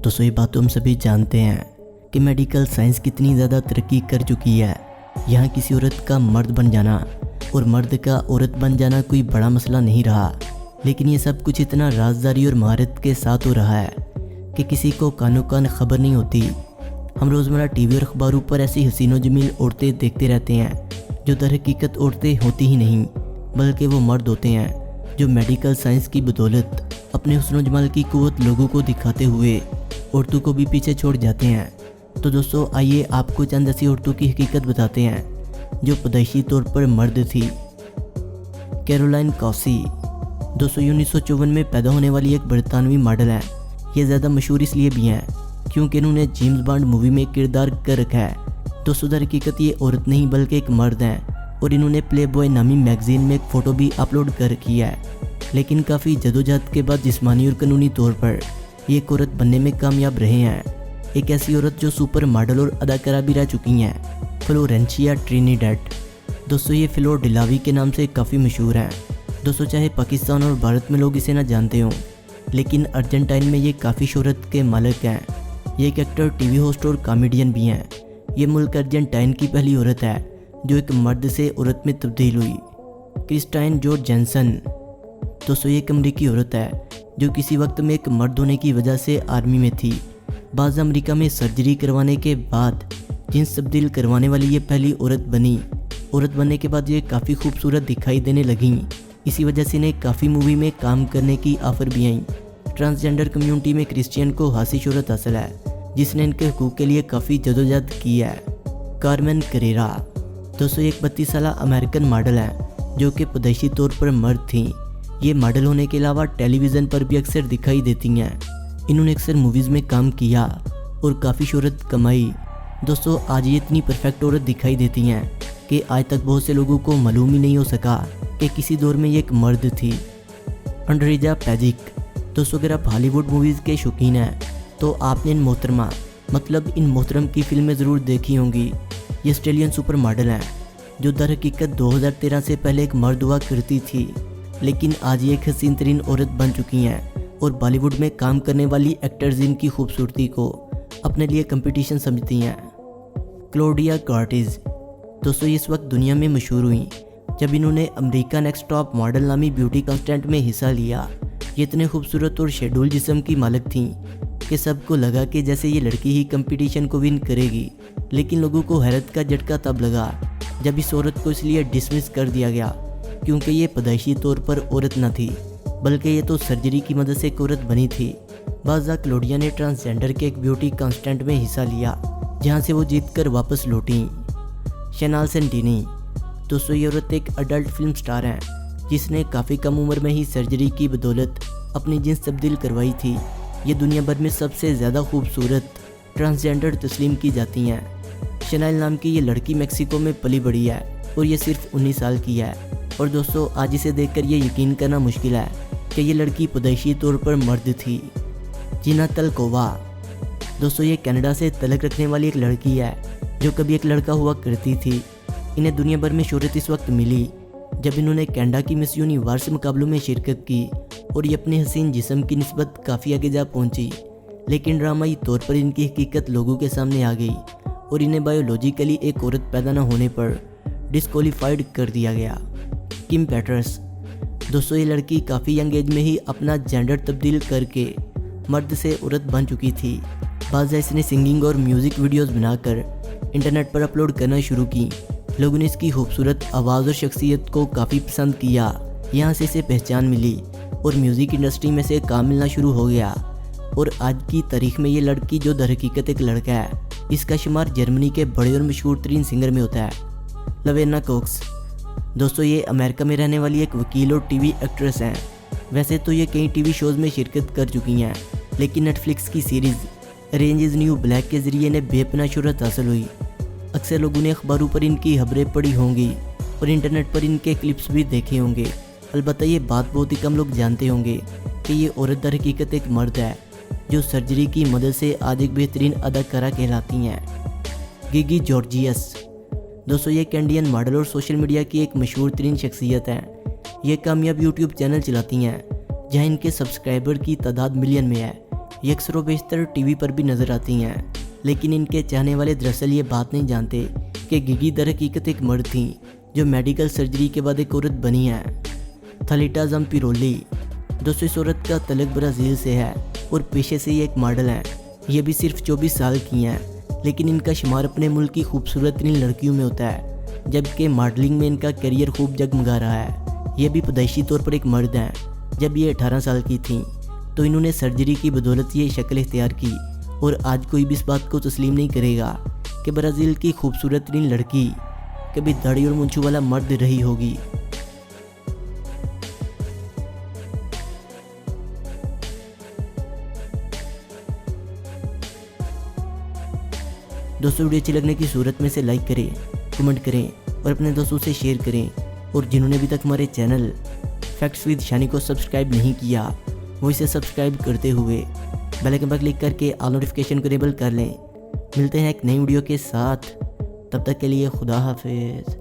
दोस्तों ये बात तो हम सभी जानते हैं कि मेडिकल साइंस कितनी ज़्यादा तरक्की कर चुकी है। यहाँ किसी औरत का मर्द बन जाना और मर्द का औरत बन जाना कोई बड़ा मसला नहीं रहा, लेकिन ये सब कुछ इतना राजदारी और महारत के साथ हो रहा है कि किसी को कानो कान खबर नहीं होती। हम रोज़मर्रा टीवी और अखबारों पर ऐसी हसीनो जमील औरतें देखते रहते हैं जो दर हकीकत औरतें होती ही नहीं, बल्कि वो मर्द होते हैं जो मेडिकल साइंस की बदौलत अपने हुस्न जमाल की कुव्वत लोगों को दिखाते हुए औरतों को भी पीछे छोड़ जाते हैं। तो दोस्तों आइए आपको चंद ऐसी औरतों की हकीकत बताते हैं जो पैदाइशी तौर पर मर्द थी। कैरोलाइन कॉसी दोस्तों 1954 में पैदा होने वाली एक बरतानवी मॉडल है। ये ज़्यादा मशहूर इसलिए भी हैं क्योंकि इन्होंने जेम्स बॉन्ड मूवी में किरदार कर रखा है। दोस्तों दर हकीकत ये औरत नहीं बल्कि एक मर्द हैं और इन्होंने प्ले बॉय नामी मैगजीन में एक फ़ोटो भी अपलोड कर रखी है। लेकिन काफ़ी जदोजहद के बाद जिस्मानी और कानूनी तौर पर ये एक औरत बनने में कामयाब रहे हैं। एक ऐसी औरत जो सुपर मॉडल और अदाकारा भी रह चुकी हैं, फ्लोरेंशिया ट्रिनिडेड। दोस्तों ये फ्लोर डिलावी के नाम से काफ़ी मशहूर हैं। दोस्तों चाहे पाकिस्तान और भारत में लोग इसे ना जानते हों, लेकिन अर्जेंटाइन में ये काफ़ी शोहरत के मालिक हैं। ये एक एक्टर, टीवी होस्ट और कॉमेडियन भी हैं। ये मुल्क अर्जेंटाइन की पहली औरत है जो एक मर्द से औरत में तब्दील हुई। क्रिस्टाइन जॉर्ज जेनसन दोस्तों ये एक अमरीकी औरत है जो किसी वक्त में एक मर्द होने की वजह से आर्मी में थी। बाज़ अमेरिका में सर्जरी करवाने के बाद जिन्स तब्दील करवाने वाली ये पहली औरत बनी। औरत बनने के बाद ये काफ़ी खूबसूरत दिखाई देने लगीं। इसी वजह से इन्हें काफ़ी मूवी में काम करने की ऑफ़र भी आई। ट्रांसजेंडर कम्युनिटी में क्रिश्चियन को खासी शोहरत हासिल है जिसने इनके हकूक़ के लिए काफ़ी जदोजहद की है। कार्मेन करेरा दोस्तों एक 32 साल अमेरिकन मॉडल हैं जो कि पैदाइशी तौर पर मर्द थीं। ये मॉडल होने के अलावा टेलीविज़न पर भी अक्सर दिखाई देती हैं। इन्होंने अक्सर मूवीज़ में काम किया और काफ़ी शोहरत कमाई। दोस्तों आज ये इतनी परफेक्ट औरत दिखाई देती हैं कि आज तक बहुत से लोगों को मालूम ही नहीं हो सका कि किसी दौर में ये एक मर्द थी। अंड्रेजा पैजिक दोस्तों अगर आप हॉलीवुड मूवीज़ के शौकीन हैं तो आपने इन मोहतरमा मतलब इन मोहतरम की फिल्में ज़रूर देखी होंगी। ये ऑस्ट्रेलियन सुपर मॉडल हैं जो दर हकीकत 2013 से पहले एक मर्द हुआ करती थी, लेकिन आज ये एक हसीन तरीन औरत बन चुकी हैं और बॉलीवुड में काम करने वाली एक्टर्स इनकी खूबसूरती को अपने लिए कंपटीशन समझती हैं। क्लोडिया कार्टिज दोस्तों ये इस वक्त दुनिया में मशहूर हुई जब इन्होंने अमेरिका नेक्स्ट टॉप मॉडल नामी ब्यूटी कंटेस्ट में हिस्सा लिया। ये इतने खूबसूरत और शेड्यूल जिस्म की मालिक थीं कि सबको लगा कि जैसे ये लड़की ही कंपटीशन को विन करेगी, लेकिन लोगों को हैरत का झटका तब लगा जब इस औरत को इसलिए डिसमिस कर दिया गया क्योंकि ये पैदाइशी तौर पर औरत न थी, बल्कि ये तो सर्जरी की मदद से एक औरत बनी थी। बाज़ा क्लोडिया ने ट्रांसजेंडर के एक ब्यूटी कॉन्टेस्ट में हिस्सा लिया जहां से वो जीतकर वापस लौटी। शनाल सेंटिनी दोस्तों ये औरत एक अडल्ट फिल्म स्टार हैं जिसने काफ़ी कम उम्र में ही सर्जरी की बदौलत अपनी जिन्स तब्दील करवाई थी। ये दुनिया भर में सबसे ज़्यादा खूबसूरत ट्रांसजेंडर तस्लीम की जाती हैं। शनाल नाम की ये लड़की मेक्सिको में पली बड़ी है और ये सिर्फ 19 साल की है। और दोस्तों आज इसे देखकर ये यकीन करना मुश्किल है कि ये लड़की पैदाइशी तौर पर मर्द थी। जीना तलकोवा दोस्तों ये कनाडा से तलक रखने वाली एक लड़की है जो कभी एक लड़का हुआ करती थी। इन्हें दुनिया भर में शोहरत इस वक्त मिली जब इन्होंने कनाडा की मिस यूनिवर्स मुकाबलों में शिरकत की और ये अपने हसीन जिस्म की निस्बत काफ़ी आगे जा पहुंची। लेकिन ड्रामाई तौर पर इनकी हकीकत लोगों के सामने आ गई और इन्हें बायोलॉजिकली एक औरत पैदा न होने पर डिस्क्वालीफाइड कर दिया गया। किम पेटर्स दोस्तों ये लड़की काफ़ी यंग एज में ही अपना जेंडर तब्दील करके मर्द से औरत बन चुकी थी। बाज़ इसने सिंगिंग और म्यूज़िक वीडियोस बनाकर इंटरनेट पर अपलोड करना शुरू की। लोगों ने इसकी खूबसूरत आवाज़ और शख्सियत को काफ़ी पसंद किया। यहाँ से इसे पहचान मिली और म्यूज़िक इंडस्ट्री में से काम मिलना शुरू हो गया। और आज की तारीख में ये लड़की जो दर हकीकत एक लड़का है, इसका शुमार जर्मनी के बड़े और मशहूर तरीन सिंगर में होता है। लवेना कोक्स दोस्तों ये अमेरिका में रहने वाली एक वकील और टीवी एक्ट्रेस हैं। वैसे तो ये कई टीवी शोज़ में शिरकत कर चुकी हैं, लेकिन नेटफ्लिक्स की series range is new black के ज़रिए इन्हें बेपनाह शोहरत हासिल हुई। अक्सर लोगों ने अखबारों पर इनकी खबरें पढ़ी होंगी और इंटरनेट पर इनके क्लिप्स भी देखे होंगे। अलबत्ता ये बात बहुत ही कम लोग जानते होंगे कि ये औरत दर हकीकत एक मर्द है जो सर्जरी की मदद से आज एक बेहतरीन अदाकारा कहलाती हैं। गिगी जॉर्जियस दोस्तों ये कैनेडियन मॉडल और सोशल मीडिया की एक मशहूर तरीन शख्सियत हैं। ये कामयाब यूट्यूब चैनल चलाती हैं जहां इनके सब्सक्राइबर की तादाद मिलियन में है। ये अक्सर व बेशतर टीवी पर भी नज़र आती हैं, लेकिन इनके चाहने वाले दरअसल ये बात नहीं जानते कि गिगी दर हकीकत एक मर्द थी जो मेडिकल सर्जरी के बाद एक औरत बनी है। थलिटा जम्पिरोली। दोस्तों, इस औरत का तलक ब्राज़ील से है और पेशे से ये एक मॉडल हैं। ये भी सिर्फ 24 साल की हैं, लेकिन इनका शुमार अपने मुल्क की खूबसूरत तरीन लड़कियों में होता है, जबकि मॉडलिंग में इनका करियर खूब जगमगा रहा है। ये भी पैदाइशी तौर पर एक मर्द हैं। जब ये 18 साल की थी तो इन्होंने सर्जरी की बदौलत ये शक्ल इख्तियार की और आज कोई भी इस बात को तस्लीम नहीं करेगा कि ब्राज़ील की खूबसूरत तरीन लड़की कभी दाढ़ी और मूंछों वाला मर्द रही होगी। दोस्तों, वीडियो अच्छी लगने की सूरत में से लाइक करें, कमेंट करें और अपने दोस्तों से शेयर करें। और जिन्होंने अभी तक हमारे चैनल फैक्ट्स विद शानी को सब्सक्राइब नहीं किया, वो इसे सब्सक्राइब करते हुए बेल आइकन पर क्लिक करके ऑल नोटिफिकेशन को इनेबल कर लें। मिलते हैं एक नई वीडियो के साथ, तब तक के लिए खुदा हाफिज़।